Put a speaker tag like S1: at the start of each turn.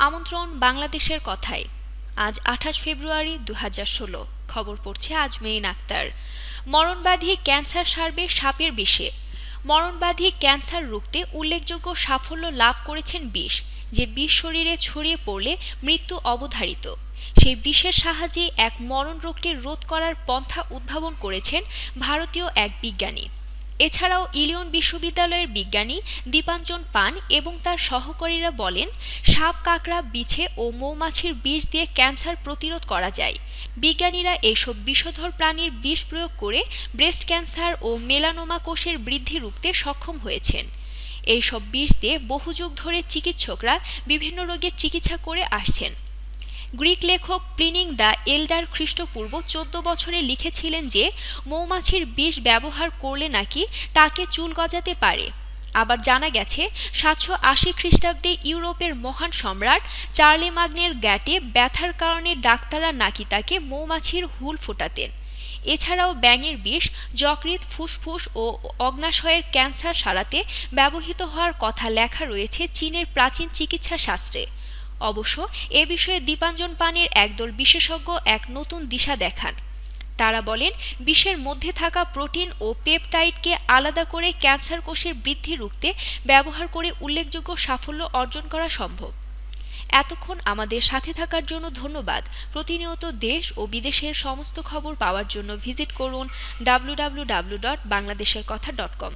S1: আমন্ত্রণ বাংলাদেশের কথায়। আজ ২৮ ফেব্রুয়ারি ২০১৬। খবর পড়ছে আজমেরিন আক্তার। মরণব্যাধি ক্যান্সার সারবে সাপের বিষে। মরণব্যাধি ক্যান্সার রুখতে উল্লেখযোগ্য সাফল্য লাভ করেছেন বিষ, যে বিষ শরীরে ছড়িয়ে পড়লে মৃত্যু অবধারিত। সেই বিষের সাহায্যে এক মরণ রোগকে রোধ করার পন্থা উদ্ভাবন করেছেন ভারতীয় এক বিজ্ঞানী। এছাড়াও ইলিয়ন বিশ্ববিদ্যালয়ের বিজ্ঞানী দীপাঞ্জন পান এবং তার সহকারীরা বলেন, সাপ, কাঁকড়া, বিছে ও মৌমাছির বিষ দিয়ে ক্যান্সার প্রতিরোধ করা যায়। বিজ্ঞানীরা এইসব বিষধর প্রাণীর বিষ প্রয়োগ করে ব্রেস্ট ক্যান্সার ও মেলানোমা কোষের বৃদ্ধি রুখতে সক্ষম হয়েছেন। এইসব বিষ দিয়ে বহু যুগ ধরে চিকিৎসকরা বিভিন্ন রোগের চিকিৎসা করে আসছেন। গ্রিক লেখক প্লিনি দ্য এল্ডার খ্রিস্টপূর্ব ১৪ বছরে লিখেছিলেন যে মৌমাছির বিষ ব্যবহার করলে নাকি টাকে চুল গজাতে পারে। আবার জানা গেছে ৭৮০ খ্রিস্টাব্দে ইউরোপের মহান সম্রাট চার্লেমাগনের গ্যাটে ব্যথার কারণে ডাক্তাররা নাকি তাকে মৌমাছির হুল ফোটাতেন। এছাড়াও ব্যাঙের বিষ যকৃৎ, ফুসফুস ও অগ্নাশয়ের ক্যান্সার সারাতে ব্যবহৃত হওয়ার কথা লেখা রয়েছে চীনের প্রাচীন চিকিৎসা শাস্ত্রে। অবশ্য এ বিষয়ে দীপাঞ্জন পানের একদল বিশেষজ্ঞ এক নতুন দিশা দেখান। তারা বলেন, বিষের মধ্যে থাকা প্রোটিন ও পেপটাইডকে আলাদা করে ক্যান্সার কোষের বৃদ্ধি রুখতে ব্যবহার করে উল্লেখযোগ্য সাফল্য অর্জন করা সম্ভব। এতক্ষণ আমাদের সাথে থাকার জন্য ধন্যবাদ। প্রতিনিয়ত দেশ ও বিদেশের সমস্ত খবর পাওয়ার জন্য ভিজিট করুন www.bangladesherkotha.com।